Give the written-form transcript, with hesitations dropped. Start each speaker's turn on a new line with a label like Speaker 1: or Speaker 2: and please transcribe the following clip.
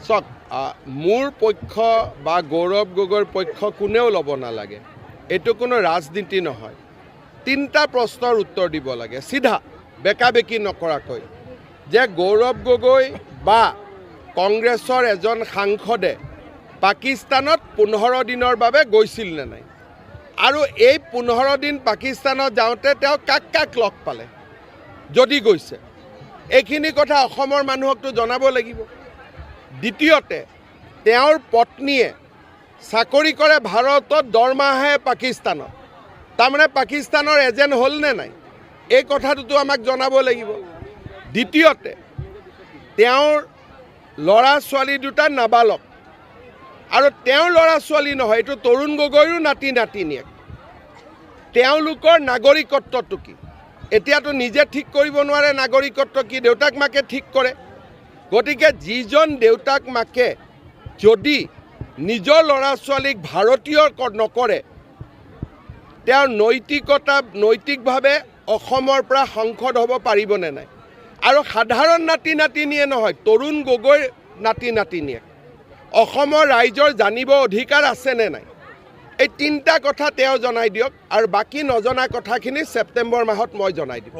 Speaker 1: চাওক মোৰ পক্ষ বা গৌৰৱ গগৈৰ পক্ষ কোনেও ল'ব নালাগে। এইটো কোনো ৰাজনীতি নহয়। 3টা প্ৰশ্নৰ উত্তৰ দিব লাগে চিধা, বেকাবেকি নকৰাকৈ, যে গৌৰৱ গগৈ বা কংগ্ৰেছৰ এজন সাংসদে পাকিস্তানত 15 দিনৰ বাবে গৈছিল নে নাই, আৰু এই 15 দিন পাকিস্তানত যাওঁতে তেওঁ কাক কাক লগ পালে, যদি গৈছে এইখিনি কথা অসমৰ মানুহকতো জনাব লাগিব। দ্বিতীয়তে, তেওঁৰ পত্নীয়ে চাকৰি কৰে ভাৰতত, দৰমহাহে পাকিস্তানত, তাৰমানে পাকিস্তানৰ এজেণ্ট হ'ল নে নাই, এই কথাটোতো আমাক জনাব লাগিব। দ্বিতীয়তে, তেওঁৰ ল'ৰা ছোৱালী দুটা নাবালক, আৰু তেওঁৰ ল'ৰা ছোৱালী নহয়, এইটো তৰুণ গগৈৰো নাতি নাতিনীয়েক, তেওঁলোকৰ নাগৰিকত্বটো কি? এতিয়াতো নিজে ঠিক কৰিব নোৱাৰে নাগৰিকত্ব কি, দেউতাক মাকে ঠিক কৰে। গতিকে যিজন দেউতাক মাকে যদি নিজৰ ল'ৰা ছোৱালীক ভাৰতীয় নকৰে, তেওঁৰ নৈতিকভাৱে অসমৰ পৰা সাংসদ হ'ব পাৰিবনে নাই? আৰু সাধাৰণ নাতি নাতিনীয়ে নহয়, তৰুণ গগৈৰ নাতি নাতিনীয়ে অসমৰ ৰাইজৰ জানিব অধিকাৰ আছেনে নাই? এই 3টা কথা তেওঁ জনাই দিয়ক, আৰু বাকী নজনা কথাখিনি ছেপ্টেম্বৰ মাহত মই জনাই দিম।